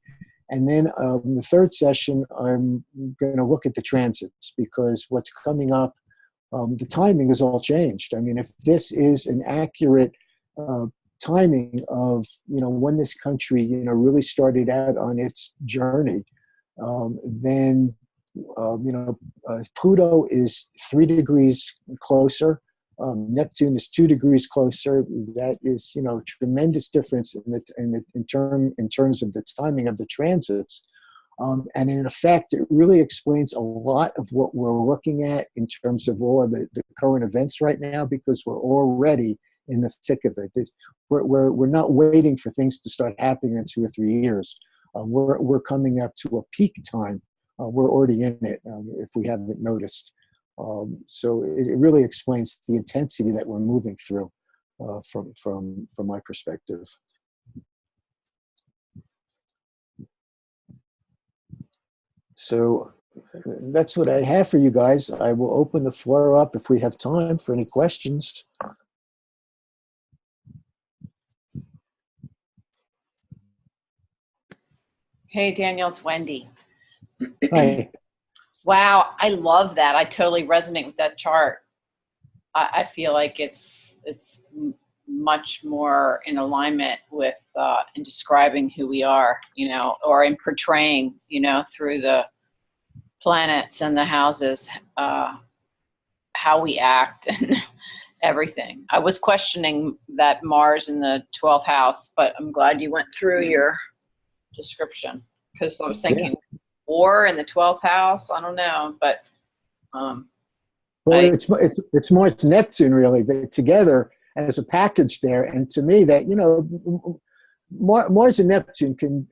And then in the third session, I'm going to look at the transits, because what's coming up, the timing has all changed. I mean, if this is an accurate timing of when this country really started out on its journey, then Pluto is 3 degrees closer. Neptune is 2 degrees closer. That is, tremendous difference in terms of the timing of the transits. And in effect, it really explains a lot of what we're looking at in terms of all of the current events right now, because we're already in the thick of it. We're not waiting for things to start happening in 2 or 3 years. We're coming up to a peak time. We're already in it, if we haven't noticed. So it really explains the intensity that we're moving through from my perspective. So that's what I have for you guys. I will open the floor up if we have time for any questions. Hey, Daniel, it's Wendy. Hi. Wow, I love that. I totally resonate with that chart. I feel like it's much more in alignment with in describing who we are, or in portraying, through the planets and the houses, how we act and everything. I was questioning that Mars in the 12th house, but I'm glad you went through your description, because I was thinking war in the 12th house. I don't know, but it's Mars and Neptune, really. They're together as a package there, and to me, that Mars and Neptune can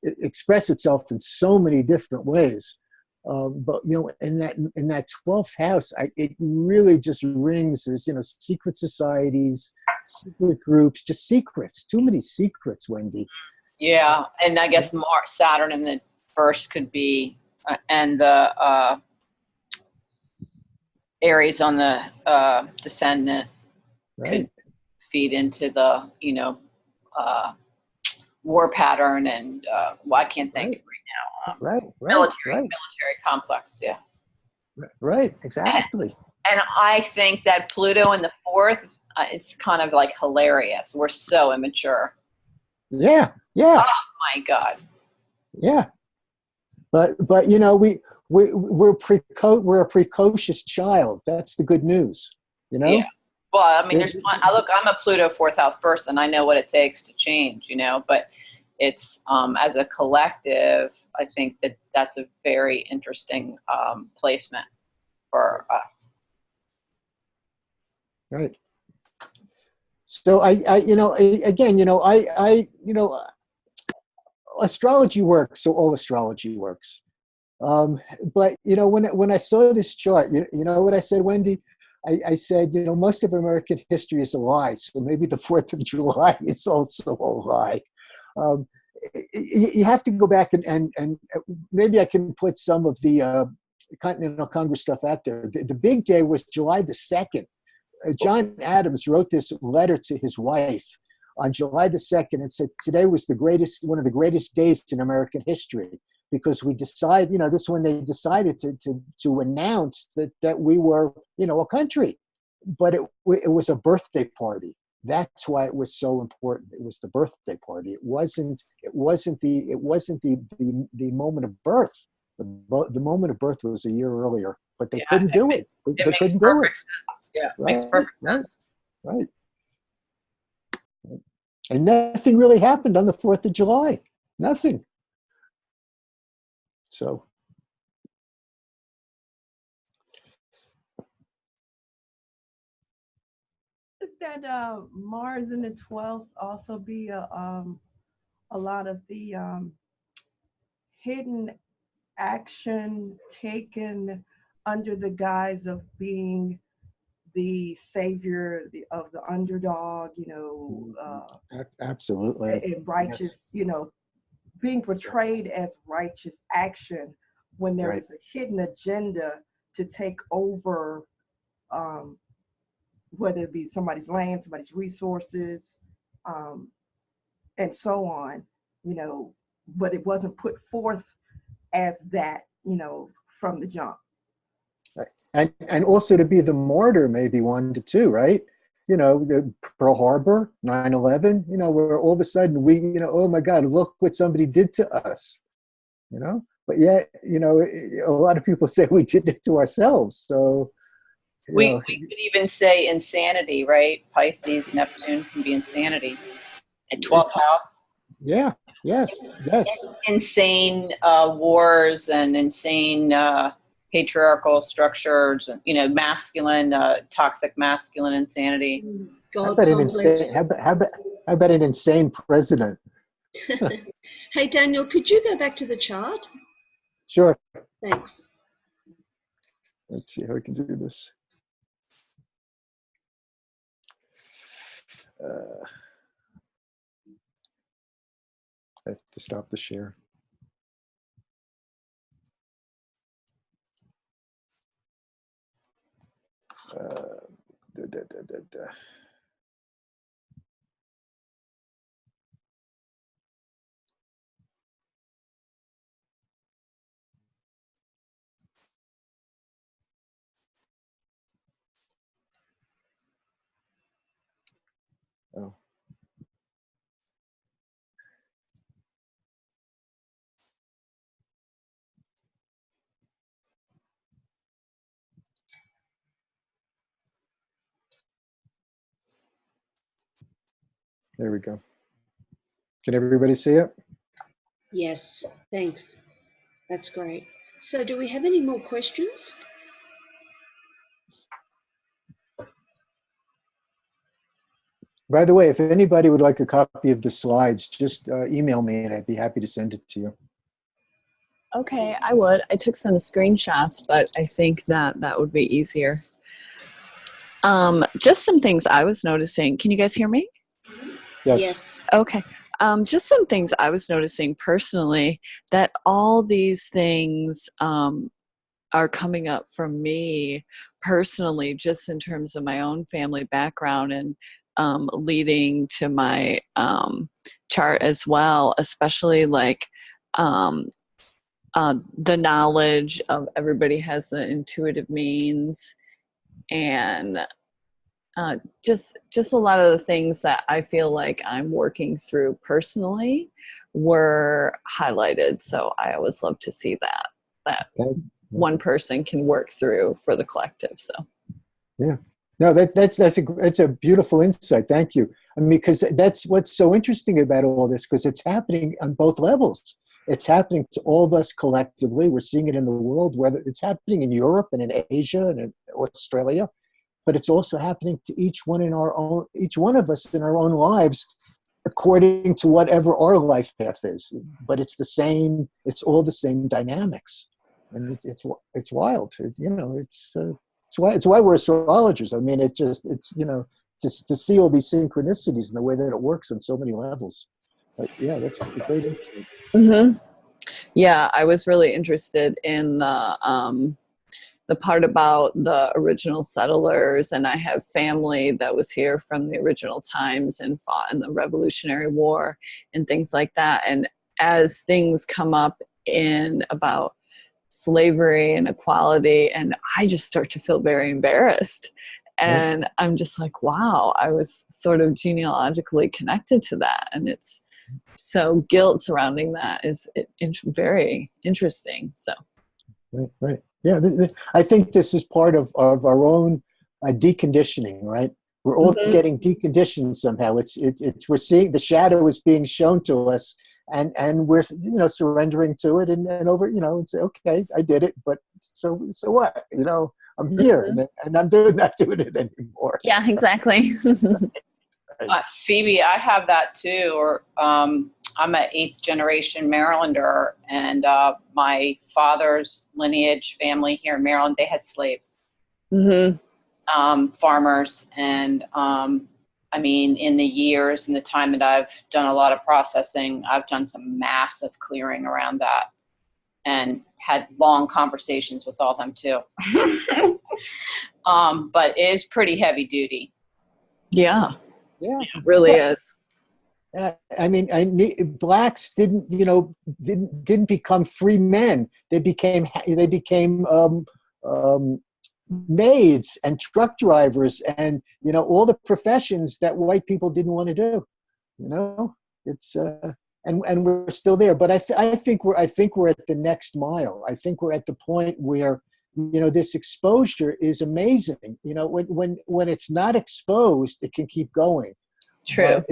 express itself in so many different ways. But in that 12th house, it really just rings as secret societies, secret groups, just secrets. Too many secrets, Wendy. Yeah, and I guess Saturn in the first could be, and the Aries on the descendant could feed into the war pattern, and I can't think right now. Military complex, yeah. Right, exactly. And I think that Pluto in the 4th, it's kind of like hilarious. We're so immature. Yeah. Oh my God. Yeah. But we're a precocious child. That's the good news. Yeah. Well, I mean, I'm a Pluto 4th house person. I know what it takes to change, but it's as a collective, I think that's a very interesting placement for us. Right. So astrology works. So all astrology works. But when I saw this chart, you know what I said, Wendy? I said, most of American history is a lie. So maybe the 4th of July is also a lie. You have to go back and maybe I can put some of the Continental Congress stuff out there. The big day was July the 2nd. John Adams wrote this letter to his wife on July the 2nd and said, today was one of the greatest days in American history, because we decided, this is when they decided to announce that we were, a country. But it was a birthday party. That's why it was so important. It was the birthday party. It wasn't the moment of birth. The moment of birth was a year earlier, but they couldn't do it. They couldn't do it. Yeah, makes perfect sense. Right. And nothing really happened on the 4th of July. Nothing. So. that Mars in the 12th also be a lot of the hidden action taken under the guise of being the savior of the underdog, Absolutely. and righteous, being portrayed as righteous action when there was a hidden agenda to take over, whether it be somebody's land, somebody's resources, and so on, but it wasn't put forth as that, from the jump. And also to be the martyr, maybe 1 to 2, right? The Pearl Harbor, 9/11, where all of a sudden we, oh my God, look what somebody did to us, But yet, a lot of people say we did it to ourselves. So we could even say insanity, right? Pisces, Neptune can be insanity. At 12th house. Yeah. Yes. Insane wars and insane patriarchal structures, masculine, toxic masculine insanity. God how complex. How about an insane president? Hey, Daniel, could you go back to the chart? Sure. Thanks. Let's see how we can do this. I have to stop the share. Oh. There we go. Can everybody see it? Yes, thanks. That's great. So do we have any more questions? By the way, if anybody would like a copy of the slides, just email me and I'd be happy to send it to you. Okay, I would. I took some screenshots, but I think that would be easier. Just some things I was noticing. Can you guys hear me? Yes. Okay. Just some things I was noticing personally, that all these things are coming up for me personally, just in terms of my own family background and leading to my chart as well, especially like the knowledge of everybody has the intuitive means, and just a lot of the things that I feel like I'm working through personally were highlighted. So I always love to see that one person can work through for the collective. So yeah, no, that's a beautiful insight. Thank you. I mean, because that's what's so interesting about all this, because it's happening on both levels. It's happening to all of us collectively. We're seeing it in the world, whether it's happening in Europe and in Asia and in Australia, but it's also happening to each one of us in our own lives, according to whatever our life path is. But it's all the same dynamics, and it's wild. It's why we're astrologers. I mean, it's just to see all these synchronicities and the way that it works on so many levels. But yeah, that's great insight. Mm-hmm. Yeah, I was really interested in the part about the original settlers, and I have family that was here from the original times and fought in the Revolutionary War and things like that. And as things come up in about slavery and equality, and I just start to feel very embarrassed. And I'm just like, wow, I was sort of genealogically connected to that. And it's so guilt surrounding that is very interesting. So. Right. Yeah, I think this is part of our own deconditioning, right? We're all getting deconditioned somehow. We're seeing the shadow is being shown to us, and we're, you know, surrendering to it, and over, you know, and say, okay, I did it, but so what, you know, I'm here, and I'm not doing it anymore. Yeah, exactly. Phoebe, I have that too. Or I'm an 8th generation Marylander, and my father's lineage family here in Maryland, they had slaves, farmers, and I mean, in the years and the time that I've done a lot of processing, I've done some massive clearing around that, and had long conversations with all of them too. But it is pretty heavy duty. Yeah, it really is. I mean, blacks didn't, you know, didn't become free men. They became maids and truck drivers, and, you know, all the professions that white people didn't want to do. You know, it's and we're still there. But I think we're at the next mile. I think we're at the point where, you know, this exposure is amazing. You know, when it's not exposed, it can keep going. True.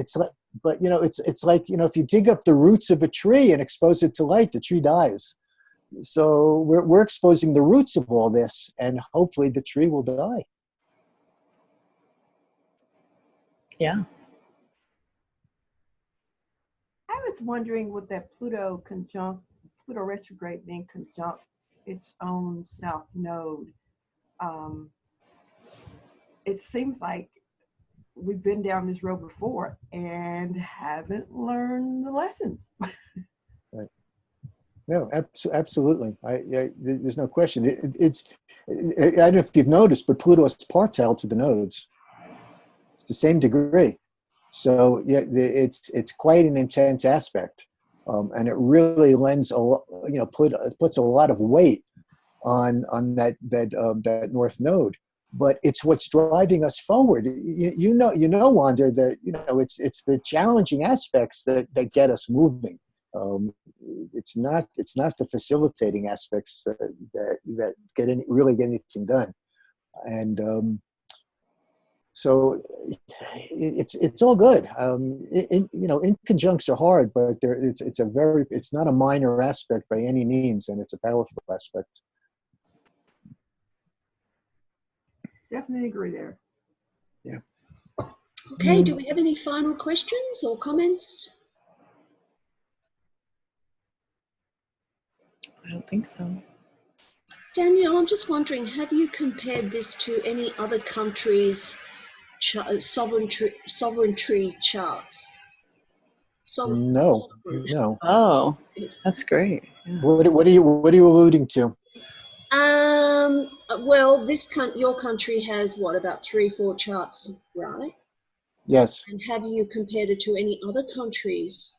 But you know, it's like, you know, if you dig up the roots of a tree and expose it to light, the tree dies. So we're exposing the roots of all this, and hopefully the tree will die. Yeah. I was wondering, with that Pluto retrograde being conjunct its own south node, it seems like we've been down this road before and haven't learned the lessons. Right. No, absolutely. There's no question. I don't know if you've noticed, but Pluto is partile to the nodes. It's the same degree. So yeah, it's quite an intense aspect, and it really lends puts a lot of weight on that north node. But it's what's driving us forward. You know, Wanda, that, you know, it's the challenging aspects that get us moving. It's not the facilitating aspects that really get anything done. And so it's all good. You know, inconjuncts are hard, but it's not a minor aspect by any means, and it's a powerful aspect. Definitely agree there. Yeah. Okay, do we have any final questions or comments? I don't think so. Danielle, I'm just wondering, have you compared this to any other countries' sovereignty charts? No. Oh, that's great. Yeah. What are you alluding to? Well, your country has what, about 3-4 charts, right? Yes. And have you compared it to any other countries,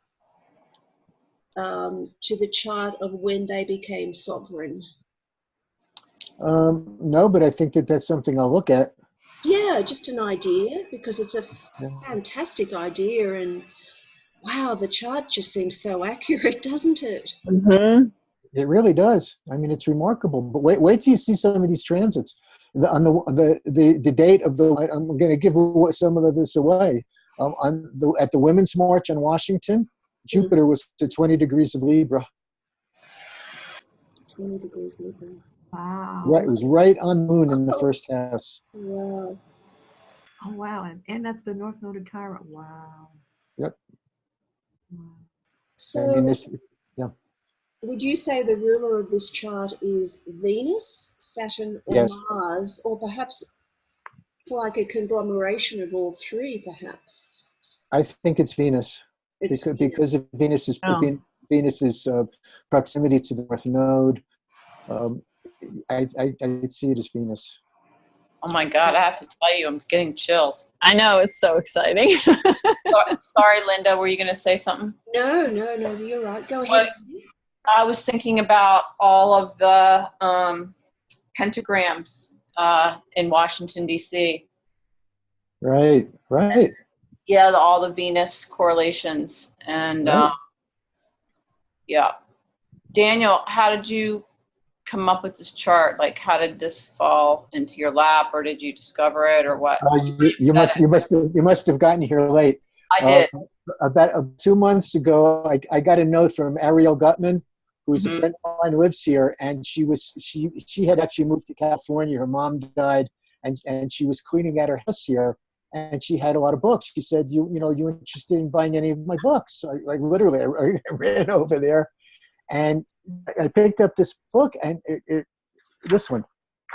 to the chart of when they became sovereign? No, but I think that's something I'll look at. Yeah, just an idea, because it's a fantastic idea, and wow, the chart just seems so accurate, doesn't it? Mm-hmm. It really does. I mean, it's remarkable. But wait till you see some of these transits. On the date of the, I'm going to give some of this away. At the Women's March in Washington, Jupiter was to 20 degrees of Libra. 20 degrees Libra. Wow. Right, it was right on the moon in the first house. Wow. Oh, wow. And that's the North Node of Chiron. Wow. Yep. Wow. So, I mean, yeah. would you say the ruler of this chart is Venus, Saturn, or Yes. Mars, or perhaps like a conglomeration of all three, perhaps? I think it's Venus. It's Because of Venus's proximity to the North Node. I see it as Venus. Oh my God, I have to tell you, I'm getting chills. I know, it's so exciting. Sorry, Linda, were you going to say something? No, you're right. Go ahead. I was thinking about all of the pentagrams in Washington, D.C. Right. Yeah, all the Venus correlations. And Right. yeah. Daniel, how did you come up with this chart? Like, how did this fall into your lap, or did you discover it, or what? You must have gotten here late. I did. about 2 months ago, I got a note from Ariel Gutman, who's a friend of mine, lives here, and she had actually moved to California. Her mom died, and she was cleaning out her house here, and she had a lot of books. She said, you interested in buying any of my books? I literally I ran over there, and I picked up this book, and this one,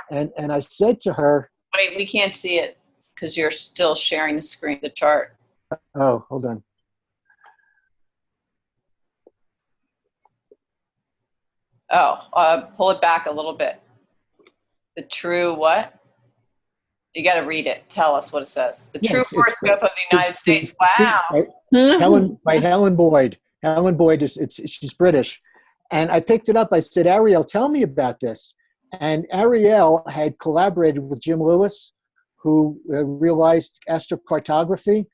and I said to her, wait, we can't see it because you're still sharing the screen, the chart. oh, hold on. Oh, pull it back a little bit. The true what? You got to read it. Tell us what it says. The true horoscope of the United States. Wow. By Helen Boyd. Helen Boyd she's British, and I picked it up. I said, Ariel, tell me about this. And Ariel had collaborated with Jim Lewis, who realized astrocartography,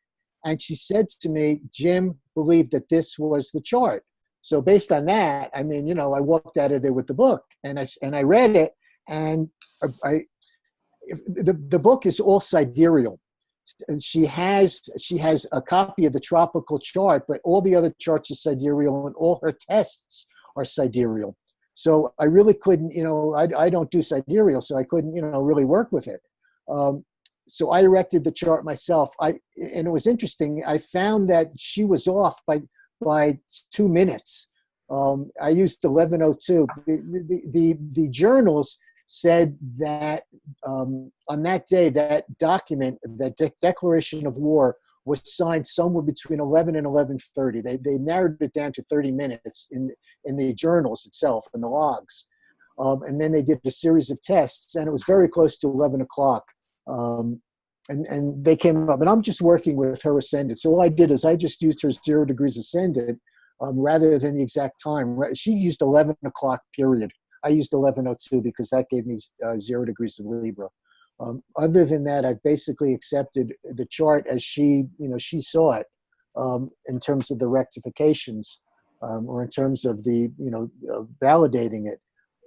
and she said to me, Jim believed that this was the chart. So based on that, I mean, I walked out of there with the book, and I read it, and the book is all sidereal. And she has a copy of the tropical chart, but all the other charts are sidereal, and all her tests are sidereal. So I really couldn't, I don't do sidereal, so I couldn't, really work with it. So I erected the chart myself. And it was interesting. I found that she was off by 2 minutes. I used 1102. The journals said that on that day, that document, that declaration of war, was signed somewhere between 11 and 11:30. They narrowed it down to 30 minutes in the journals itself, in the logs. And then they did a series of tests, and it was very close to 11 o'clock. And they came up, and I'm just working with her ascendant. So all I did is I just used her 0 degrees ascendant rather than the exact time. She used 11 o'clock period. I used 11:02 because that gave me 0 degrees of Libra. Other than that, I've basically accepted the chart as she saw it, in terms of the rectifications, or in terms of the, validating it.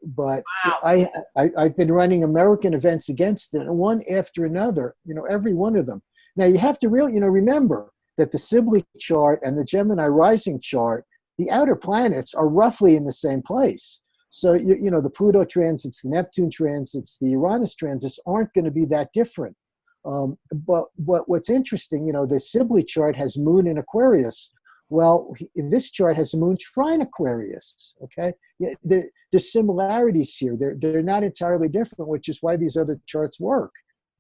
But wow. I've been running American events against it, one after another, every one of them. Now you have to really, remember that the Sibley chart and the Gemini Rising chart, the outer planets are roughly in the same place. So, the Pluto transits, the Neptune transits, the Uranus transits aren't going to be that different. But what's interesting, the Sibley chart has Moon in Aquarius. Well, this chart has Moon trine Aquarius, okay? Yeah, there's similarities here. They're not entirely different, which is why these other charts work.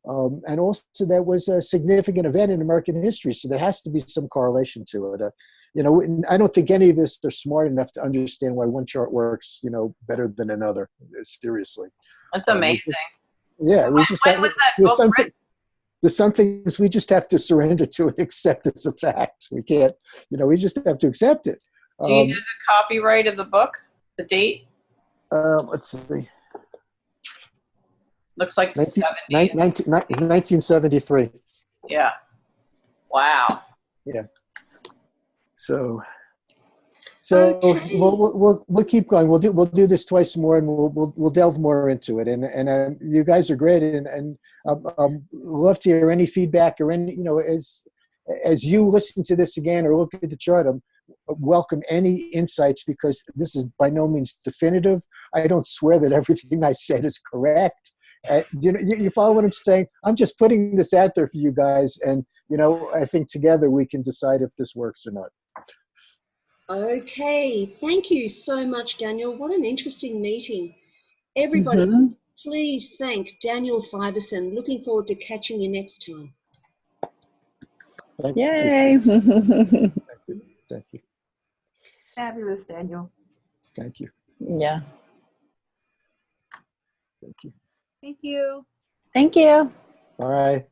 And also that was a significant event in American history, so there has to be some correlation to it. I don't think any of us are smart enough to understand why one chart works, better than another, seriously. That's amazing. We just when was that book written? There's some things we just have to surrender to and accept as a fact. We can't, we just have to accept it. Do you know the copyright of the book, the date? Let's see. Looks like 1973. Yeah. Wow. Yeah. So okay. We'll keep going. We'll do this twice more, and we'll delve more into it. And you guys are great, and love to hear any feedback or any, as you listen to this again or look at the chart. Welcome any insights, because this is by no means definitive. I don't swear that everything I said is correct. You follow what I'm saying? I'm just putting this out there for you guys, and I think together we can decide if this works or not. Okay, thank you so much, Daniel. What an interesting meeting. Everybody, please thank Daniel Fiverson. Looking forward to catching you next time. Yay. Thank you. Fabulous, Daniel. Thank you. Yeah. Thank you. Thank you. Thank you. All right.